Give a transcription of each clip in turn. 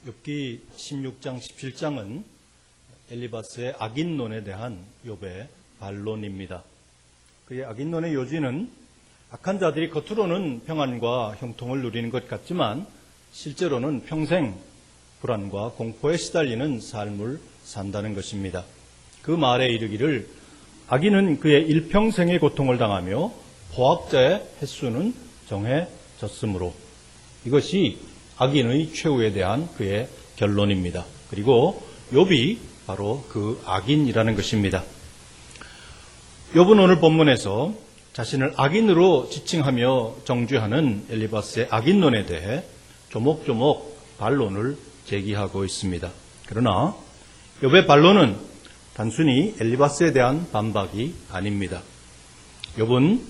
욥기 16장, 17장은 엘리바스의 악인론에 대한 욥의 반론입니다. 그의 악인론의 요지는 악한 자들이 겉으로는 평안과 형통을 누리는 것 같지만 실제로는 평생 불안과 공포에 시달리는 삶을 산다는 것입니다. 그 말에 이르기를 악인은 그의 일평생의 고통을 당하며 포악자의 횟수는 정해졌으므로, 이것이 악인의 최후에 대한 그의 결론입니다. 그리고 욥이 바로 그 악인이라는 것입니다. 욥은 오늘 본문에서 자신을 악인으로 지칭하며 정죄하는 엘리바스의 악인론에 대해 조목조목 반론을 제기하고 있습니다. 그러나 욥의 반론은 단순히 엘리바스에 대한 반박이 아닙니다. 욥은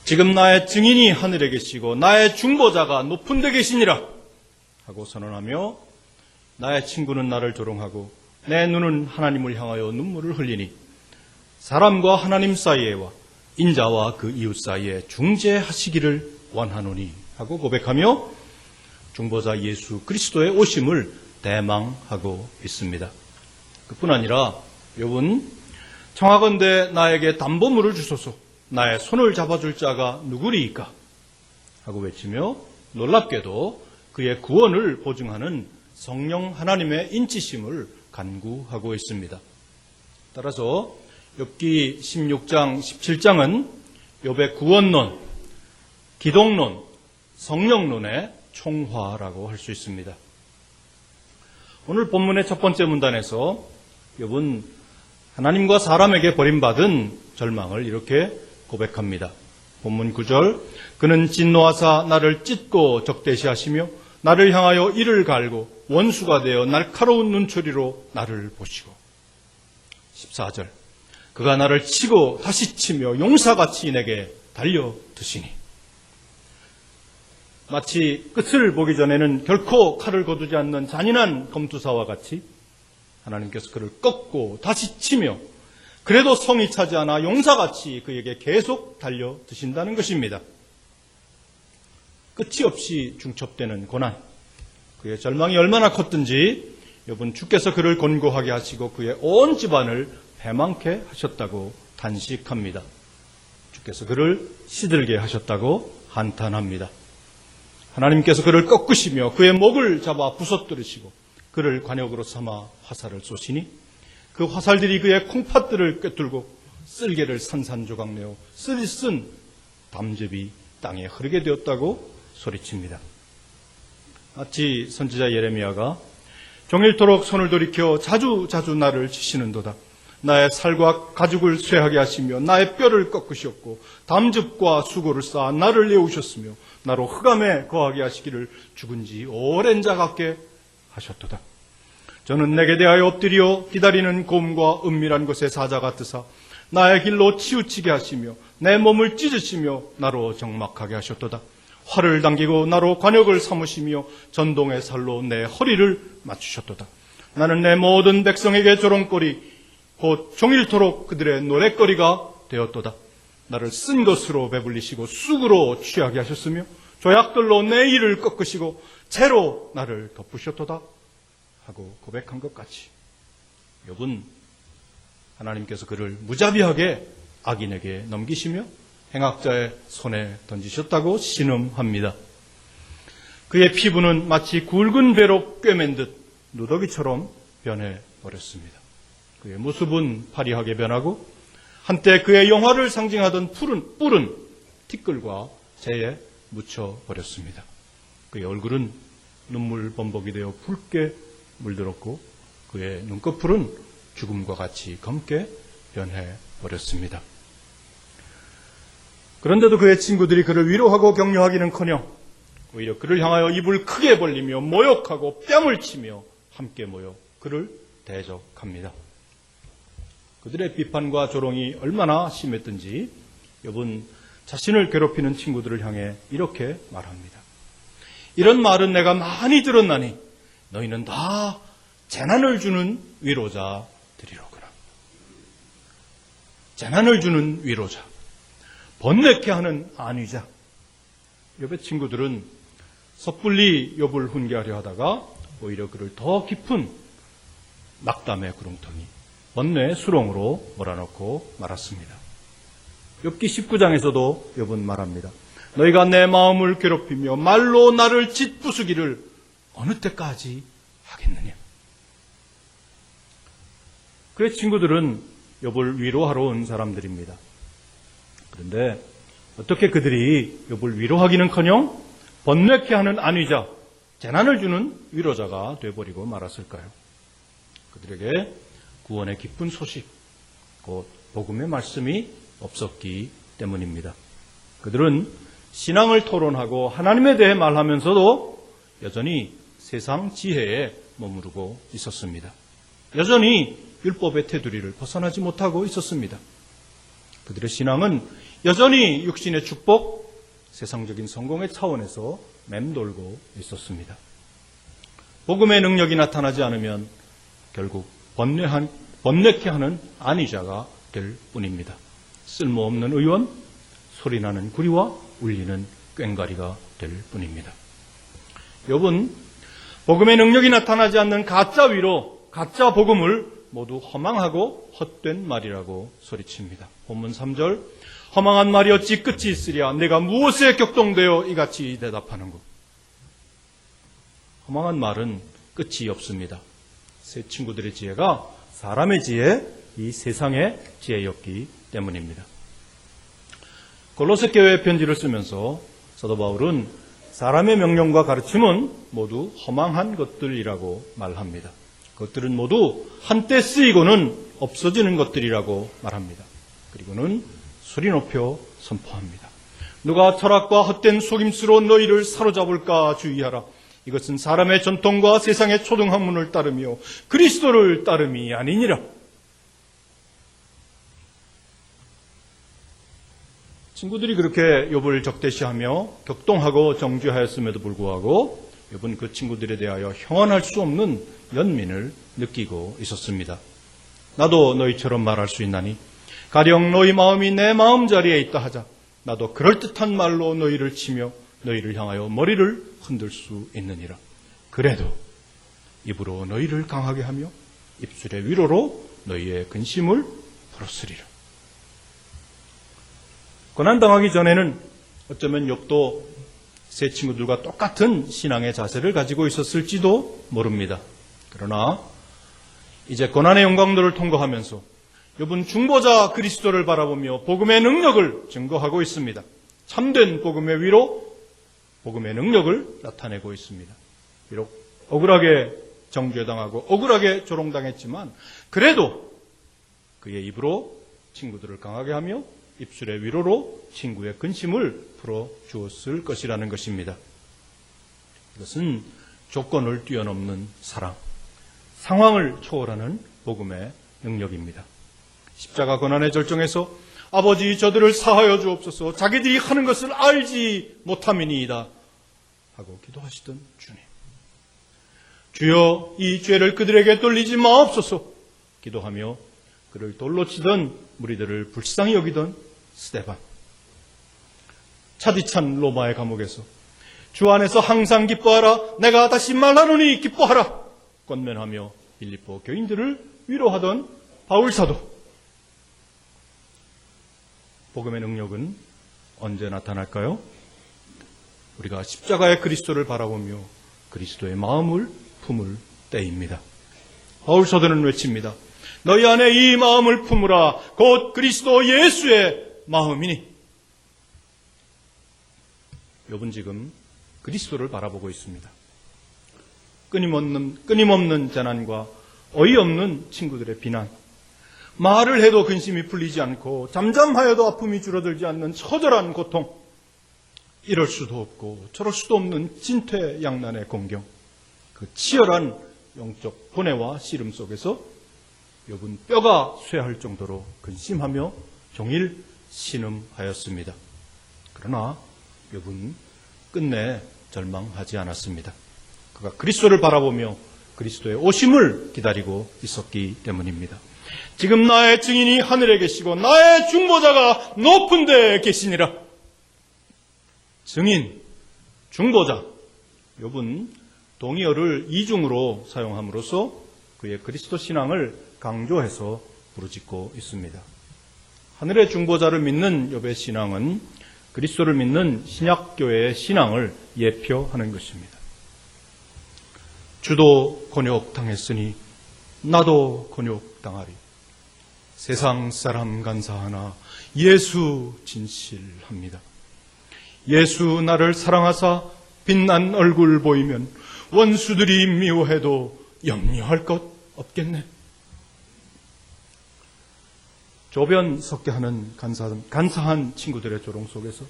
지금 나의 증인이 하늘에 계시고 나의 중보자가 높은 데 계시니라 하고 선언하며, 나의 친구는 나를 조롱하고 내 눈은 하나님을 향하여 눈물을 흘리니 사람과 하나님 사이에와 인자와 그 이웃 사이에 중재하시기를 원하노니 하고 고백하며 중보자 예수 그리스도의 오심을 대망하고 있습니다. 그뿐 아니라 욥은 청하건대 나에게 담보물을 주소서, 나의 손을 잡아줄 자가 누구리이까 하고 외치며 놀랍게도 그의 구원을 보증하는 성령 하나님의 인치심을 간구하고 있습니다. 따라서 욥기 16장, 17장은 욥의 구원론, 기독론, 성령론의 총화라고 할 수 있습니다. 오늘 본문의 첫 번째 문단에서 욥은 하나님과 사람에게 버림받은 절망을 이렇게 고백합니다. 본문 9절, 그는 진노하사 나를 찢고 적대시하시며 나를 향하여 이를 갈고 원수가 되어 날카로운 눈초리로 나를 보시고. 14절, 그가 나를 치고 다시 치며 용사같이 내게 달려드시니. 마치 끝을 보기 전에는 결코 칼을 거두지 않는 잔인한 검투사와 같이 하나님께서 그를 꺾고 다시 치며 그래도 성이 차지 않아 용사같이 그에게 계속 달려드신다는 것입니다. 끝이 없이 중첩되는 고난, 그의 절망이 얼마나 컸든지 욥은 주께서 그를 곤고하게 하시고 그의 온 집안을 패망케 하셨다고 탄식합니다. 주께서 그를 시들게 하셨다고 한탄합니다. 하나님께서 그를 꺾으시며 그의 목을 잡아 부서뜨리시고 그를 관역으로 삼아 화살을 쏘시니 그 화살들이 그의 콩팥들을 꿰뚫고 쓸개를 산산조각내어 쓰리 쓴 담즙이 땅에 흐르게 되었다고 소리칩니다. 마치 선지자 예레미야가 종일토록 손을 돌이켜 자주 나를 치시는도다. 나의 살과 가죽을 쇠하게 하시며 나의 뼈를 꺾으셨고 담즙과 수고를 쌓아 나를 내우셨으며 나로 흑암에 거하게 하시기를 죽은 지 오랜 자 같게 하셨도다. 저는 내게 대하여 엎드려 기다리는 곰과 은밀한 곳의 사자 같으사 나의 길로 치우치게 하시며 내 몸을 찢으시며 나로 적막하게 하셨도다. 활을 당기고 나로 관역을 삼으시며 전동의 살로 내 허리를 맞추셨도다. 나는 내 모든 백성에게 조롱거리 곧 종일토록 그들의 노랫거리가 되었도다. 나를 쓴 것으로 배불리시고 쑥으로 취하게 하셨으며 조약들로 내 이를 꺾으시고 채로 나를 덮으셨도다 하고 고백한 것 같이 욥은 하나님께서 그를 무자비하게 악인에게 넘기시며 행악자의 손에 던지셨다고 신음합니다. 그의 피부는 마치 굵은 배로 꿰맨 듯 누더기처럼 변해버렸습니다. 그의 모습은 파리하게 변하고 한때 그의 영화를 상징하던 뿔은 티끌과 재에 묻혀버렸습니다. 그의 얼굴은 눈물 범벅이 되어 붉게 물들었고 그의 눈꺼풀은 죽음과 같이 검게 변해버렸습니다. 그런데도 그의 친구들이 그를 위로하고 격려하기는커녕 오히려 그를 향하여 입을 크게 벌리며 모욕하고 뺨을 치며 함께 모여 그를 대적합니다. 그들의 비판과 조롱이 얼마나 심했든지 욥은 자신을 괴롭히는 친구들을 향해 이렇게 말합니다. 이런 말은 내가 많이 들었나니 너희는 다 재난을 주는 위로자들이로구나. 재난을 주는 위로자, 번뇌케 하는 안위자. 욥의 친구들은 섣불리 욥을 훈계하려 하다가 오히려 그를 더 깊은 낙담의 구렁텅이, 번뇌의 수렁으로 몰아넣고 말았습니다. 욥기 19장에서도 욥은 말합니다. 너희가 내 마음을 괴롭히며 말로 나를 짓부수기를 어느 때까지 하겠느냐. 그의 친구들은 욥을 위로하러 온 사람들입니다. 그런데 어떻게 그들이 욥을 위로하기는커녕 번뇌케 하는 안위자, 재난을 주는 위로자가 되어버리고 말았을까요? 그들에게 구원의 기쁜 소식, 곧 복음의 말씀이 없었기 때문입니다. 그들은 신앙을 토론하고 하나님에 대해 말하면서도 여전히 세상 지혜에 머무르고 있었습니다. 여전히 율법의 테두리를 벗어나지 못하고 있었습니다. 그들의 신앙은 여전히 육신의 축복, 세상적인 성공의 차원에서 맴돌고 있었습니다. 복음의 능력이 나타나지 않으면 결국 번뇌케 하는 안위자가 될 뿐입니다. 쓸모없는 의원, 소리나는 구리와 울리는 꽹과리가 될 뿐입니다. 욥은 복음의 능력이 나타나지 않는 가짜 위로, 가짜 복음을 모두 허망하고 헛된 말이라고 소리칩니다. 본문 3절, 허망한 말이 어찌 끝이 있으랴. 내가 무엇에 격동되어 이같이 대답하는고. 허망한 말은 끝이 없습니다. 세 친구들의 지혜가 사람의 지혜, 이 세상의 지혜였기 때문입니다. 골로새 교회의 편지를 쓰면서 사도 바울은 사람의 명령과 가르침은 모두 허망한 것들이라고 말합니다. 그것들은 모두 한때 쓰이고는 없어지는 것들이라고 말합니다. 그리고는 소리 높여 선포합니다. 누가 철학과 헛된 속임수로 너희를 사로잡을까 주의하라. 이것은 사람의 전통과 세상의 초등학문을 따르며 그리스도를 따름이 아니니라. 친구들이 그렇게 욥을 적대시하며 격동하고 정죄하였음에도 불구하고 욥은 그 친구들에 대하여 형언할 수 없는 연민을 느끼고 있었습니다. 나도 너희처럼 말할 수 있나니 가령 너희 마음이 내 마음자리에 있다 하자. 나도 그럴듯한 말로 너희를 치며 너희를 향하여 머리를 흔들 수 있느니라. 그래도 입으로 너희를 강하게 하며 입술의 위로로 너희의 근심을 풀었으리라. 고난당하기 전에는 어쩌면 욥도 세 친구들과 똑같은 신앙의 자세를 가지고 있었을지도 모릅니다. 그러나 이제 고난의 영광도를 통과하면서 욥은 중보자 그리스도를 바라보며 복음의 능력을 증거하고 있습니다. 참된 복음의 위로, 복음의 능력을 나타내고 있습니다. 비록 억울하게 정죄당하고 억울하게 조롱당했지만 그래도 그의 입으로 친구들을 강하게 하며 입술의 위로로 친구의 근심을 풀어주었을 것이라는 것입니다. 이것은 조건을 뛰어넘는 사랑, 상황을 초월하는 복음의 능력입니다. 십자가 고난의 절정에서 아버지 저들을 사하여 주옵소서, 자기들이 하는 것을 알지 못함이니이다 하고 기도하시던 주님, 주여 이 죄를 그들에게 돌리지 마옵소서 기도하며 그를 돌로 치던 무리들을 불쌍히 여기던 스데반, 차디찬 로마의 감옥에서 주 안에서 항상 기뻐하라, 내가 다시 말하노니 기뻐하라 권면하며 빌립보 교인들을 위로하던 바울사도, 복음의 능력은 언제 나타날까요? 우리가 십자가의 그리스도를 바라보며 그리스도의 마음을 품을 때입니다. 바울사도는 외칩니다. 너희 안에 이 마음을 품으라, 곧 그리스도 예수의 마음이니. 욥은 지금 그리스도를 바라보고 있습니다. 끊임없는 재난과 어이없는 친구들의 비난, 말을 해도 근심이 풀리지 않고 잠잠하여도 아픔이 줄어들지 않는 처절한 고통, 이럴 수도 없고 저럴 수도 없는 진퇴양난의 공경, 그 치열한 영적 고뇌와 씨름 속에서 욥은 뼈가 쇠할 정도로 근심하며 종일 신음하였습니다. 그러나 욥은 끝내 절망하지 않았습니다. 그가 그리스도를 바라보며 그리스도의 오심을 기다리고 있었기 때문입니다. 지금 나의 증인이 하늘에 계시고 나의 중보자가 높은 데에 계시니라. 증인, 중보자. 욥은 동의어를 이중으로 사용함으로써 그의 그리스도 신앙을 강조해서 부르짖고 있습니다. 하늘의 중보자를 믿는 욥의 신앙은 그리스도를 믿는 신약교회의 신앙을 예표하는 것입니다. 주도 곤욕당했으니 나도 곤욕당하리. 세상 사람 간사하나 예수 진실합니다. 예수 나를 사랑하사 빛난 얼굴 보이면 원수들이 미워해도 염려할 것 없겠네. 조변 섞게 하는 간사한 친구들의 조롱 속에서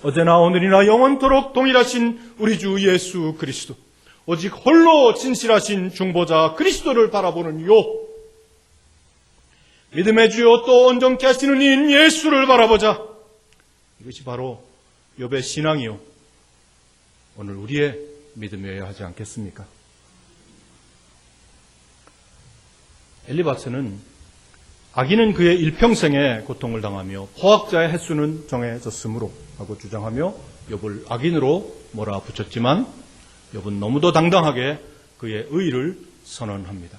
어제나 오늘이나 영원토록 동일하신 우리 주 예수 그리스도, 오직 홀로 진실하신 중보자 그리스도를 바라보는 욥, 믿음의 주요 또 온전케 하시는 이인 예수를 바라보자. 이것이 바로 욥의 신앙이요, 오늘 우리의 믿음이어야 하지 않겠습니까? 엘리바스는 악인은 그의 일평생에 고통을 당하며 포악자의 횟수는 정해졌으므로 하고 주장하며 욥을 악인으로 몰아붙였지만 욥은 너무도 당당하게 그의 의를 선언합니다.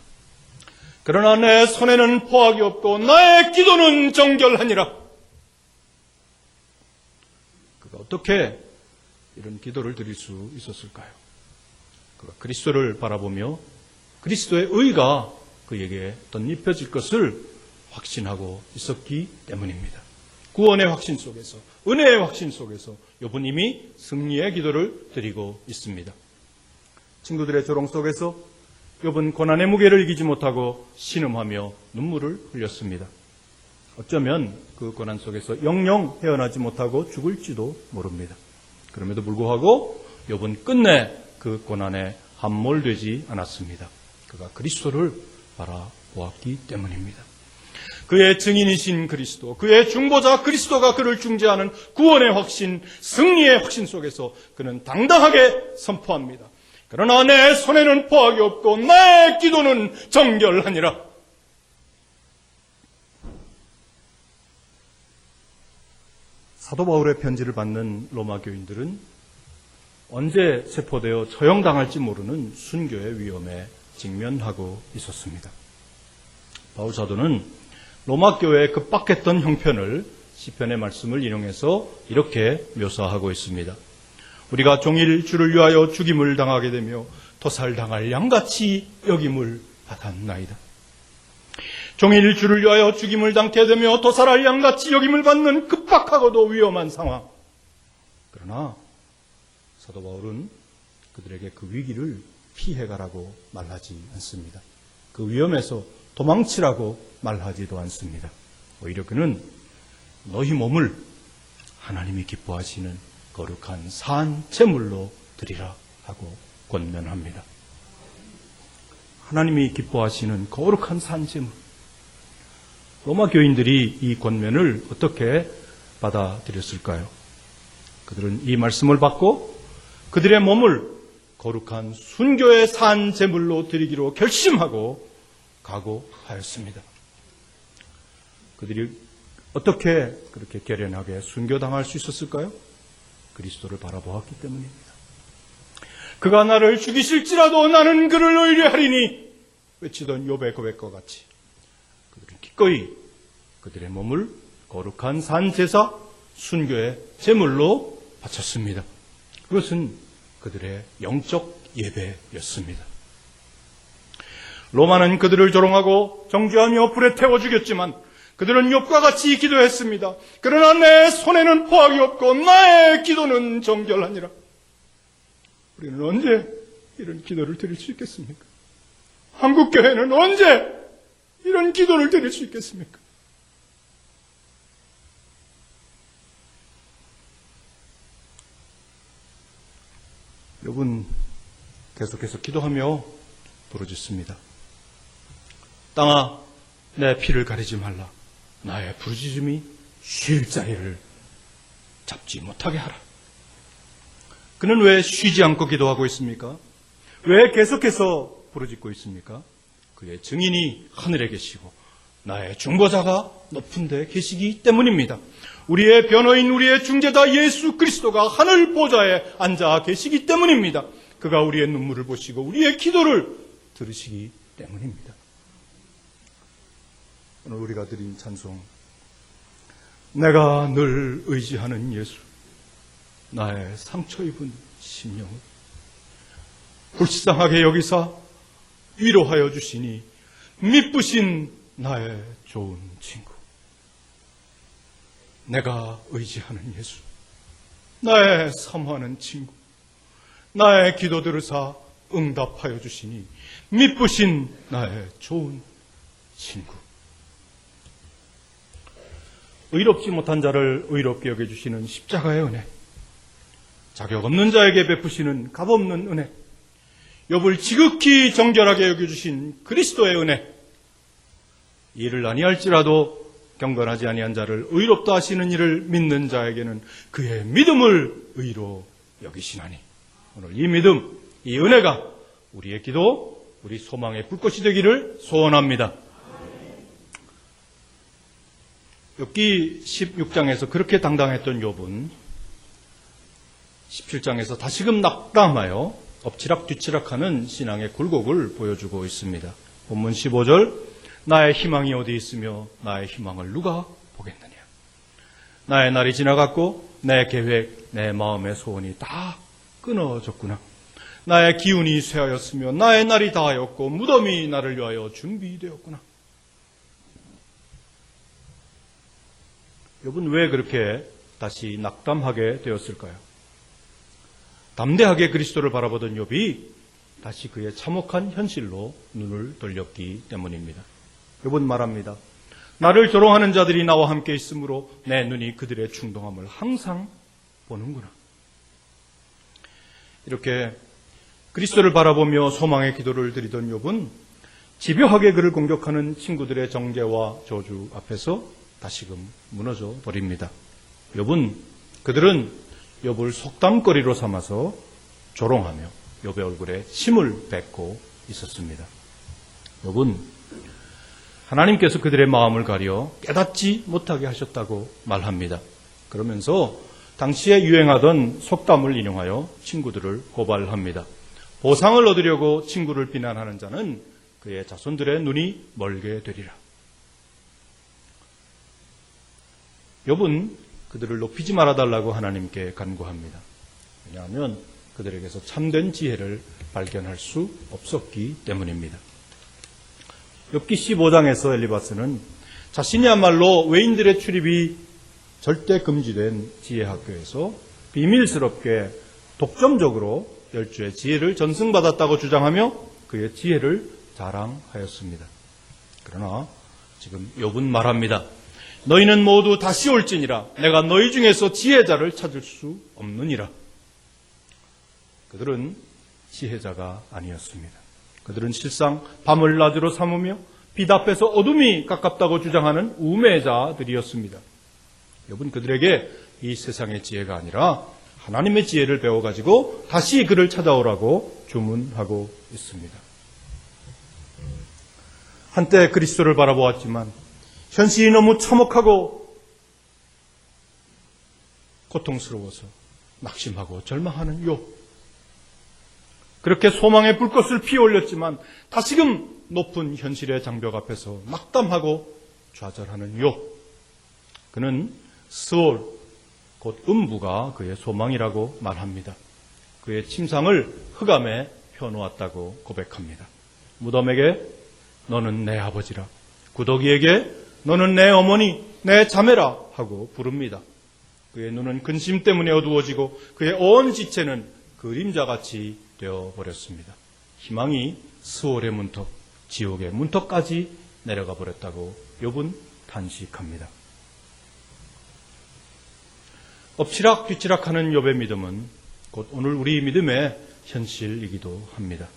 그러나 내 손에는 포악이 없고 나의 기도는 정결하니라. 그가 어떻게 이런 기도를 드릴 수 있었을까요? 그가 그리스도를 바라보며 그리스도의 의가 그에게 덧입혀질 것을 확신하고 있었기 때문입니다. 구원의 확신 속에서, 은혜의 확신 속에서 욥은 이미 승리의 기도를 드리고 있습니다. 친구들의 조롱 속에서 욥은 고난의 무게를 이기지 못하고 신음하며 눈물을 흘렸습니다. 어쩌면 그 고난 속에서 영영 헤어나지 못하고 죽을지도 모릅니다. 그럼에도 불구하고 욥은 끝내 그 고난에 함몰되지 않았습니다. 그가 그리스도를 바라보았기 때문입니다. 그의 증인이신 그리스도, 그의 중보자 그리스도가 그를 중재하는 구원의 확신, 승리의 확신 속에서 그는 당당하게 선포합니다. 그러나 내 손에는 포악이 없고 내 기도는 정결하니라. 사도 바울의 편지를 받는 로마 교인들은 언제 체포되어 처형당할지 모르는 순교의 위험에 직면하고 있었습니다. 바울 사도는 로마 교회에 급박했던 형편을 시편의 말씀을 인용해서 이렇게 묘사하고 있습니다. 우리가 종일 주를 위하여 죽임을 당하게 되며 토살당할 양같이 여김을 받았나이다. 종일 주를 위하여 죽임을 당케 되며 토살할 양같이 여김을 받는 급박하고도 위험한 상황. 그러나 사도 바울은 그들에게 그 위기를 피해가라고 말하지 않습니다. 그 위험에서 도망치라고 말하지도 않습니다. 오히려 그는 너희 몸을 하나님이 기뻐하시는 거룩한 산 제물로 드리라 하고 권면합니다. 하나님이 기뻐하시는 거룩한 산 제물. 로마 교인들이 이 권면을 어떻게 받아들였을까요? 그들은 이 말씀을 받고 그들의 몸을 거룩한 순교의 산 제물로 드리기로 결심하고 각오하였습니다. 그들이 어떻게 그렇게 결연하게 순교당할 수 있었을까요? 그리스도를 바라보았기 때문입니다. 그가 나를 죽이실지라도 나는 그를 의뢰하리니 외치던 욥의 고백과 같이 그들은 기꺼이 그들의 몸을 거룩한 산제사 순교의 제물로 바쳤습니다. 그것은 그들의 영적 예배였습니다. 로마는 그들을 조롱하고 정죄하며 불에 태워 죽였지만 그들은 욥과 같이 기도했습니다. 그러나 내 손에는 포악이 없고 나의 기도는 정결하니라. 우리는 언제 이런 기도를 드릴 수 있겠습니까? 한국교회는 언제 이런 기도를 드릴 수 있겠습니까? 욥은 계속해서 기도하며 부르짖습니다. 땅아, 내 피를 가리지 말라. 나의 부르짖음이 쉴 자리를 잡지 못하게 하라. 그는 왜 쉬지 않고 기도하고 있습니까? 왜 계속해서 부르짖고 있습니까? 그의 증인이 하늘에 계시고 나의 중보자가 높은 데 계시기 때문입니다. 우리의 변호인, 우리의 중재자 예수 그리스도가 하늘 보좌에 앉아 계시기 때문입니다. 그가 우리의 눈물을 보시고 우리의 기도를 들으시기 때문입니다. 오늘 우리가 드린 찬송, 내가 늘 의지하는 예수, 나의 상처 입은 심령을 불쌍하게 여기사 위로하여 주시니 미쁘신 나의 좋은 친구, 내가 의지하는 예수, 나의 사모하는 친구, 나의 기도 들으사 응답하여 주시니 미쁘신 나의 좋은 친구. 의롭지 못한 자를 의롭게 여겨주시는 십자가의 은혜, 자격 없는 자에게 베푸시는 값없는 은혜, 욥을 지극히 정결하게 여겨주신 그리스도의 은혜, 이를 아니할지라도 경건하지 아니한 자를 의롭다 하시는 이를 믿는 자에게는 그의 믿음을 의로 여기시나니, 오늘 이 믿음, 이 은혜가 우리의 기도, 우리 소망의 불꽃이 되기를 소원합니다. 욥기 16장에서 그렇게 당당했던 욥은 17장에서 다시금 낙담하여 엎치락뒤치락하는 신앙의 굴곡을 보여주고 있습니다. 본문 15절, 나의 희망이 어디 있으며 나의 희망을 누가 보겠느냐. 나의 날이 지나갔고 내 계획, 내 마음의 소원이 다 끊어졌구나. 나의 기운이 쇠하였으며 나의 날이 다하였고 무덤이 나를 위하여 준비되었구나. 욥은 왜 그렇게 다시 낙담하게 되었을까요? 담대하게 그리스도를 바라보던 욥이 다시 그의 참혹한 현실로 눈을 돌렸기 때문입니다. 욥은 말합니다. 나를 조롱하는 자들이 나와 함께 있으므로 내 눈이 그들의 충동함을 항상 보는구나. 이렇게 그리스도를 바라보며 소망의 기도를 드리던 욥은 집요하게 그를 공격하는 친구들의 정죄와 저주 앞에서 다시금 무너져 버립니다. 그들은 욥을 속담거리로 삼아서 조롱하며 욥의 얼굴에 침을 뱉고 있었습니다. 욥은 하나님께서 그들의 마음을 가려 깨닫지 못하게 하셨다고 말합니다. 그러면서 당시에 유행하던 속담을 인용하여 친구들을 고발합니다. 보상을 얻으려고 친구를 비난하는 자는 그의 자손들의 눈이 멀게 되리라. 욥은 그들을 높이지 말아달라고 하나님께 간구합니다. 왜냐하면 그들에게서 참된 지혜를 발견할 수 없었기 때문입니다. 욥기 15장에서 엘리바스는 자신이야말로 외인들의 출입이 절대 금지된 지혜학교에서 비밀스럽게 독점적으로 열주의 지혜를 전승받았다고 주장하며 그의 지혜를 자랑하였습니다. 그러나 지금 욥은 말합니다. 너희는 모두 다시 올지니라. 내가 너희 중에서 지혜자를 찾을 수 없느니라. 그들은 지혜자가 아니었습니다. 그들은 실상 밤을 낮으로 삼으며 빛 앞에서 어둠이 가깝다고 주장하는 우매자들이었습니다. 욥은 그들에게 이 세상의 지혜가 아니라 하나님의 지혜를 배워가지고 다시 그를 찾아오라고 주문하고 있습니다. 한때 그리스도를 바라보았지만 현실이 너무 참혹하고 고통스러워서 낙심하고 절망하는 욥. 그렇게 소망의 불꽃을 피워올렸지만 다시금 높은 현실의 장벽 앞에서 낙담하고 좌절하는 욥. 그는 스올, 곧 음부가 그의 소망이라고 말합니다. 그의 침상을 흑암에 펴놓았다고 고백합니다. 무덤에게 너는 내 아버지라, 구더기에게 너는 내 어머니, 내 자매라 하고 부릅니다. 그의 눈은 근심 때문에 어두워지고 그의 온 지체는 그림자같이 되어버렸습니다. 희망이 스올의 문턱, 지옥의 문턱까지 내려가 버렸다고 욥은 탄식합니다. 엎치락 뒤치락하는 욥의 믿음은 곧 오늘 우리 믿음의 현실이기도 합니다.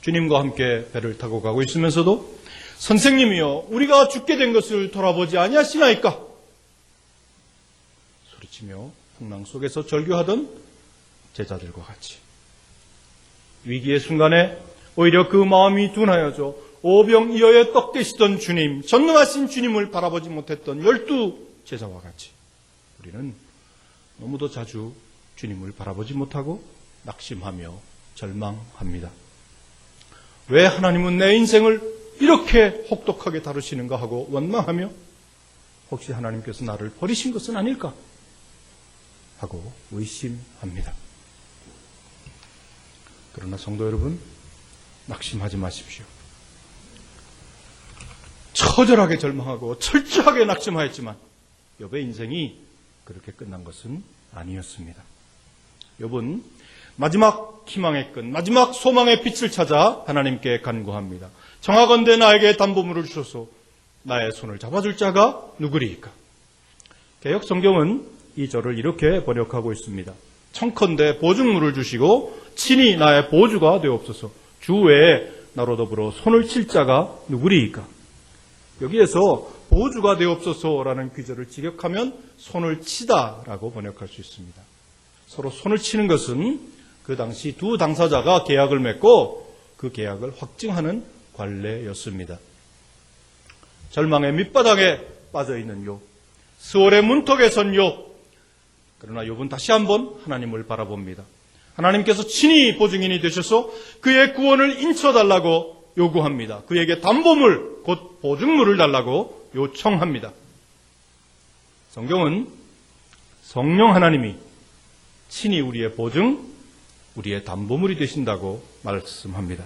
주님과 함께 배를 타고 가고 있으면서도 선생님이여 우리가 죽게 된 것을 돌아보지 아니하시나이까 소리치며 풍랑 속에서 절규하던 제자들과 같이 위기의 순간에 오히려 그 마음이 둔하여져 오병이어의 떡 되시던 주님, 전능하신 주님을 바라보지 못했던 12 제자와 같이 우리는 너무도 자주 주님을 바라보지 못하고 낙심하며 절망합니다. 왜 하나님은 내 인생을 이렇게 혹독하게 다루시는가 하고 원망하며 혹시 하나님께서 나를 버리신 것은 아닐까 하고 의심합니다. 그러나 성도 여러분, 낙심하지 마십시오. 처절하게 절망하고 철저하게 낙심하였지만 욥의 인생이 그렇게 끝난 것은 아니었습니다. 욥은 마지막 희망의 끈, 마지막 소망의 빛을 찾아 하나님께 간구합니다. 청하건대 나에게 담보물을 주소서. 나의 손을 잡아줄 자가 누구리이까? 개역 성경은 이 절을 이렇게 번역하고 있습니다. 청컨대 보증물을 주시고 친히 나의 보주가 되옵소서. 주 외에 나로 더불어 손을 칠 자가 누구리이까? 여기에서 보주가 되옵소서라는 귀절을 직역하면 손을 치다라고 번역할 수 있습니다. 서로 손을 치는 것은 그 당시 두 당사자가 계약을 맺고 그 계약을 확증하는 관례였습니다. 절망의 밑바닥에 빠져있는 욥, 스월의 문턱에 선 욥. 그러나 욥은 다시 한번 하나님을 바라봅니다. 하나님께서 친히 보증인이 되셔서 그의 구원을 인쳐달라고 요구합니다. 그에게 담보물, 곧 보증물을 달라고 요청합니다. 성경은 성령 하나님이 친히 우리의 보증, 우리의 담보물이 되신다고 말씀합니다.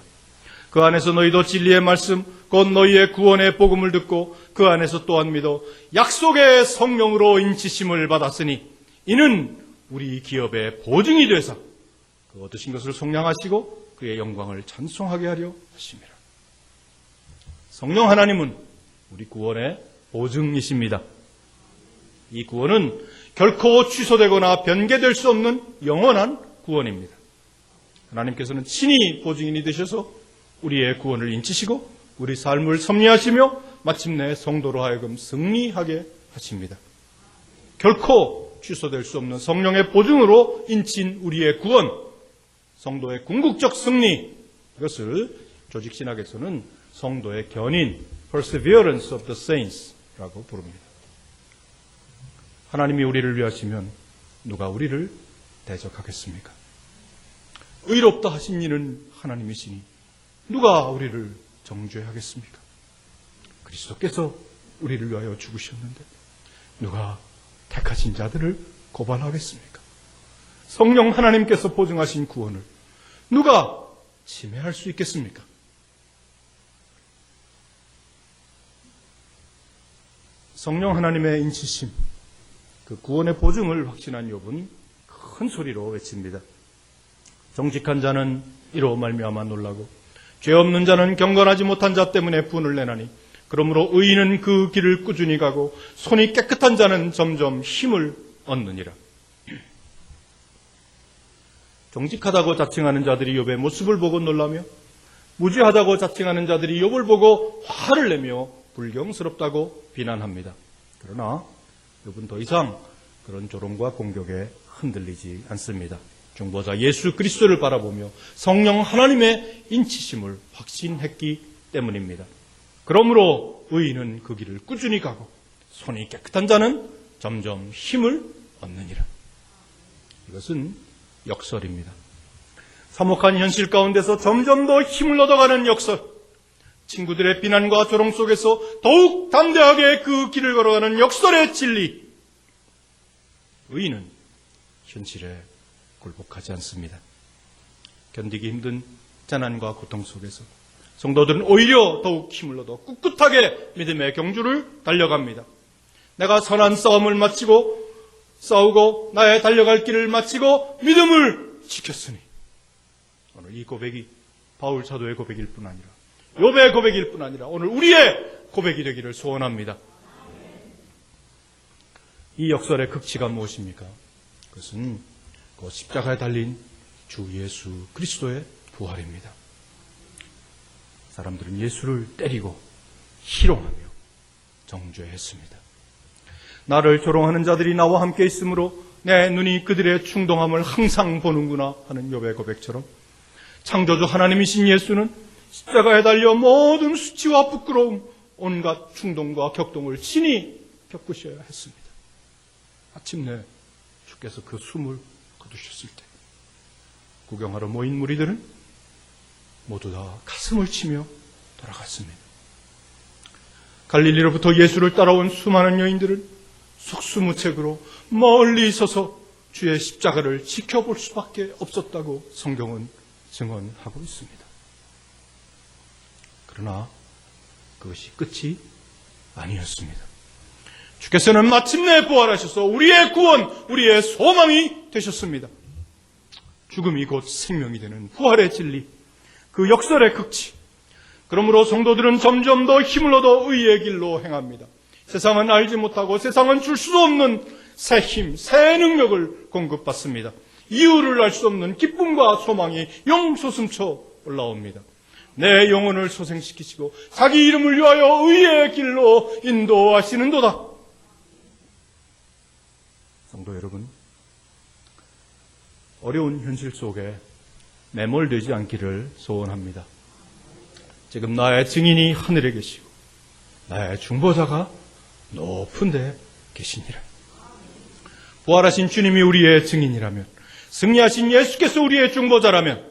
그 안에서 너희도 진리의 말씀, 곧 너희의 구원의 복음을 듣고 그 안에서 또한 믿어 약속의 성령으로 인치심을 받았으니 이는 우리 기업의 보증이 되사 그 얻으신 것을 속량하시고 그의 영광을 찬송하게 하려 하심이라. 성령 하나님은 우리 구원의 보증이십니다. 이 구원은 결코 취소되거나 변개될 수 없는 영원한 구원입니다. 하나님께서는 친히 보증인이 되셔서 우리의 구원을 인치시고 우리 삶을 섭리하시며 마침내 성도로 하여금 승리하게 하십니다. 결코 취소될 수 없는 성령의 보증으로 인친 우리의 구원, 성도의 궁극적 승리, 이것을 조직신학에서는 성도의 견인, perseverance of the saints라고 부릅니다. 하나님이 우리를 위하시면 누가 우리를 대적하겠습니까? 의롭다 하신 이는 하나님이시니 누가 우리를 정죄하겠습니까? 그리스도께서 우리를 위하여 죽으셨는데 누가 택하신 자들을 고발하겠습니까? 성령 하나님께서 보증하신 구원을 누가 침해할 수 있겠습니까? 성령 하나님의 인치심, 그 구원의 보증을 확신한 욥은 큰 소리로 외칩니다. 정직한 자는 이로 말미암아 놀라고 죄 없는 자는 경건하지 못한 자 때문에 분을 내나니 그러므로 의인은 그 길을 꾸준히 가고 손이 깨끗한 자는 점점 힘을 얻느니라. 정직하다고 자칭하는 자들이 욥의 모습을 보고 놀라며 무지하다고 자칭하는 자들이 욥을 보고 화를 내며 불경스럽다고 비난합니다. 그러나 욥은 더 이상 그런 조롱과 공격에 흔들리지 않습니다. 중보자 예수 그리스도를 바라보며 성령 하나님의 인치심을 확신했기 때문입니다. 그러므로 의인은 그 길을 꾸준히 가고 손이 깨끗한 자는 점점 힘을 얻느니라. 이것은 역설입니다. 사목한 현실 가운데서 점점 더 힘을 얻어가는 역설. 친구들의 비난과 조롱 속에서 더욱 담대하게 그 길을 걸어가는 역설의 진리. 의인은 현실에 굴복하지 않습니다. 견디기 힘든 재난과 고통 속에서 성도들은 오히려 더욱 힘을 얻어 꿋꿋하게 믿음의 경주를 달려갑니다. 내가 선한 싸움을 마치고 싸우고 나의 달려갈 길을 마치고 믿음을 지켰으니. 오늘 이 고백이 바울 사도의 고백일 뿐 아니라 욥의 고백일 뿐 아니라 오늘 우리의 고백이 되기를 소원합니다. 이 역설의 극치가 무엇입니까? 그것은 그 십자가에 달린 주 예수 그리스도의 부활입니다. 사람들은 예수를 때리고 희롱하며 정죄했습니다. 나를 조롱하는 자들이 나와 함께 있으므로 내 눈이 그들의 충동함을 항상 보는구나 하는 욥의 고백처럼 창조주 하나님이신 예수는 십자가에 달려 모든 수치와 부끄러움, 온갖 충동과 격동을 친히 겪으셔야 했습니다. 마침내 주께서 그 숨을 거두셨을 때 구경하러 모인 무리들은 모두 다 가슴을 치며 돌아갔습니다. 갈릴리로부터 예수를 따라온 수많은 여인들은 속수무책으로 멀리 서서 주의 십자가를 지켜볼 수밖에 없었다고 성경은 증언하고 있습니다. 그러나 그것이 끝이 아니었습니다. 주께서는 마침내 부활하셔서 우리의 구원, 우리의 소망이 되셨습니다. 죽음이 곧 생명이 되는 부활의 진리, 그 역설의 극치. 그러므로 성도들은 점점 더 힘을 얻어 의의 길로 행합니다. 세상은 알지 못하고 세상은 줄 수 없는 새 힘, 새 능력을 공급받습니다. 이유를 알 수 없는 기쁨과 소망이 용솟음쳐 올라옵니다. 내 영혼을 소생시키시고 자기 이름을 위하여 의의 길로 인도하시는도다. 성도 여러분, 어려운 현실 속에 매몰되지 않기를 소원합니다. 지금 나의 증인이 하늘에 계시고 나의 중보자가 높은 데 계시니라. 부활하신 주님이 우리의 증인이라면, 승리하신 예수께서 우리의 중보자라면,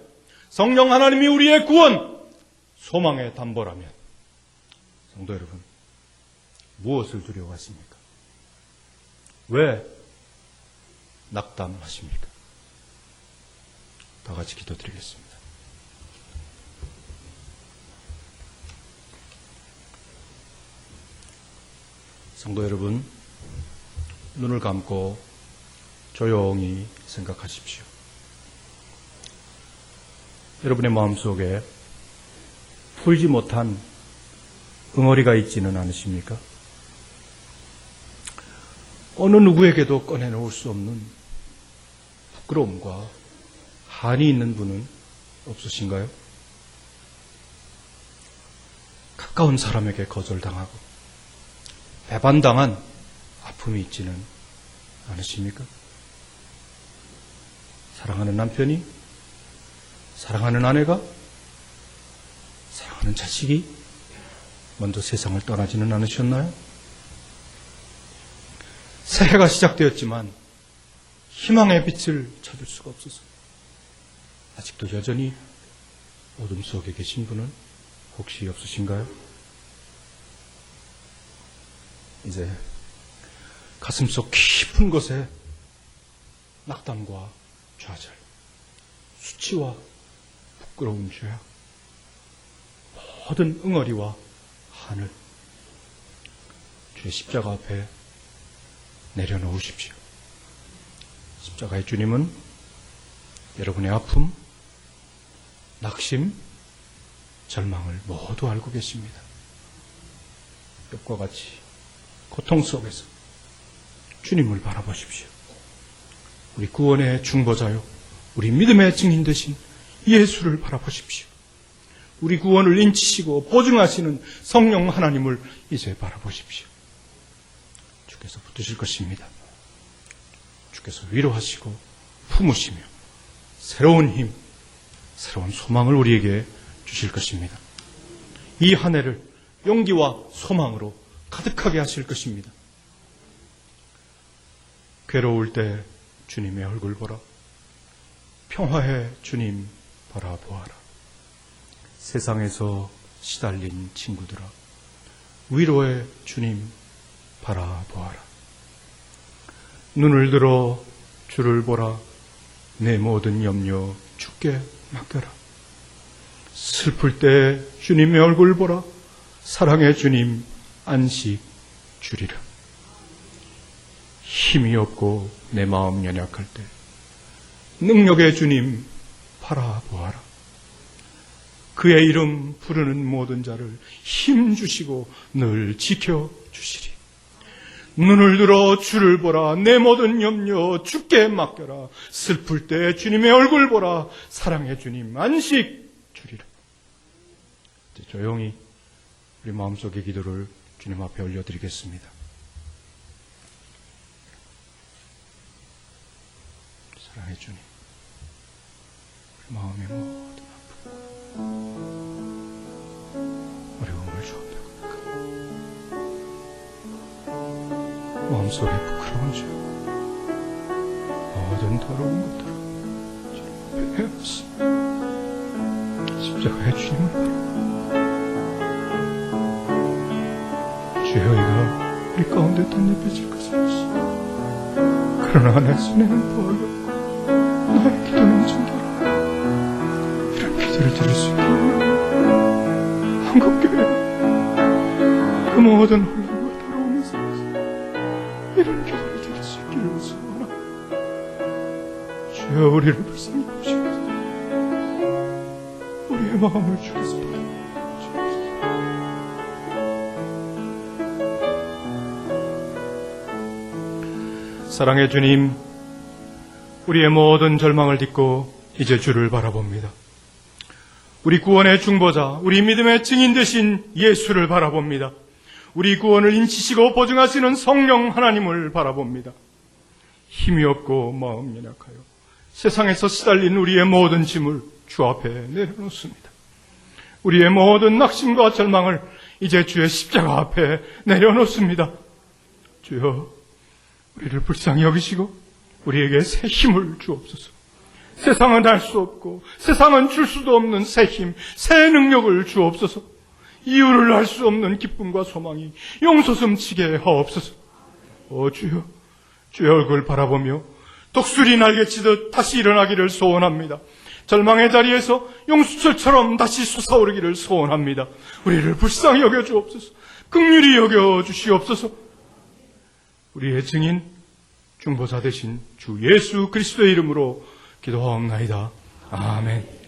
성령 하나님이 우리의 구원, 소망의 담보라면, 성도 여러분, 무엇을 두려워하십니까? 왜 낙담하십니까? 다 같이 기도드리겠습니다. 성도 여러분, 눈을 감고 조용히 생각하십시오. 여러분의 마음속에 풀지 못한 응어리가 있지는 않으십니까? 어느 누구에게도 꺼내놓을 수 없는 부끄러움과 한이 있는 분은 없으신가요? 가까운 사람에게 거절당하고 배반당한 아픔이 있지는 않으십니까? 사랑하는 남편이, 사랑하는 아내가, 사랑하는 자식이 먼저 세상을 떠나지는 않으셨나요? 새해가 시작되었지만 희망의 빛을 찾을 수가 없어서 아직도 여전히 어둠 속에 계신 분은 혹시 없으신가요? 이제 가슴속 깊은 곳에 낙담과 좌절, 수치와 부끄러운 죄악, 모든 응어리와 한을 주의 십자가 앞에 내려놓으십시오. 십자가의 주님은 여러분의 아픔, 낙심, 절망을 모두 알고 계십니다. 욥과 같이 고통 속에서 주님을 바라보십시오. 우리 구원의 중보자요, 우리 믿음의 증인 되신 예수를 바라보십시오. 우리 구원을 인치시고 보증하시는 성령 하나님을 이제 바라보십시오. 주께서 붙드실 것입니다. 주께서 위로하시고 품으시며 새로운 힘, 새로운 소망을 우리에게 주실 것입니다. 이 한 해를 용기와 소망으로 가득하게 하실 것입니다. 괴로울 때 주님의 얼굴 보라. 평화의 주님 바라보아라. 세상에서 시달린 친구들아, 위로의 주님 바라보아라. 눈을 들어 주를 보라. 내 모든 염려 주께 맡겨라. 슬플 때 주님의 얼굴 보라. 사랑의 주님 안식 주리라. 힘이 없고 내 마음 연약할 때 능력의 주님 바라보아라. 그의 이름 부르는 모든 자를 힘 주시고 늘 지켜주시리. 눈을 들어 주를 보라. 내 모든 염려 주께 맡겨라. 슬플 때 주님의 얼굴 보라. 사랑의 주님 안식 주리라. 이제 조용히 우리 마음속의 기도를 주님 앞에 올려드리겠습니다. 사랑의 주님, 우리 마음의 모든 아픔, 어려움을 주옵나이까. 마음속에 부끄러운 죄, 모든 더러운 것들을 주님 앞에 없습니다. 십자가의 주님을 바라봅니다. 주여, 이가 우리 가운데 덧입혀질 것을 아시오. 그러나 내 손에는 보아였고 나의 기도는 증거라. 이런 기도를 드릴 수 있게 한국교회 그 모든 혼란과 더러움을 살아서 이런 기도를 드릴 수 있기를 소원합니다. 주여, 우리를 불쌍히 보시옵소서. 우리의 마음을 주께서 받아주옵소서. 사랑의 주님, 우리의 모든 절망을 딛고 이제 주를 바라봅니다. 우리 구원의 중보자, 우리 믿음의 증인 되신 예수를 바라봅니다. 우리 구원을 인치시고 보증하시는 성령 하나님을 바라봅니다. 힘이 없고 마음 연약하여 세상에서 시달린 우리의 모든 짐을 주 앞에 내려놓습니다. 우리의 모든 낙심과 절망을 이제 주의 십자가 앞에 내려놓습니다. 주여, 우리를 불쌍히 여기시고 우리에게 새 힘을 주옵소서. 세상은 할 수 없고 세상은 줄 수도 없는 새 힘, 새 능력을 주옵소서. 이유를 알 수 없는 기쁨과 소망이 용솟음치게 하옵소서. 주여, 주의 얼굴 바라보며 독수리 날개치듯 다시 일어나기를 소원합니다. 절망의 자리에서 용수철처럼 다시 솟아오르기를 소원합니다. 우리를 불쌍히 여겨 주옵소서. 긍휼히 여겨 주시옵소서. 우리의 증인 중보자 되신 주 예수 그리스도의 이름으로 기도하옵나이다. 아멘.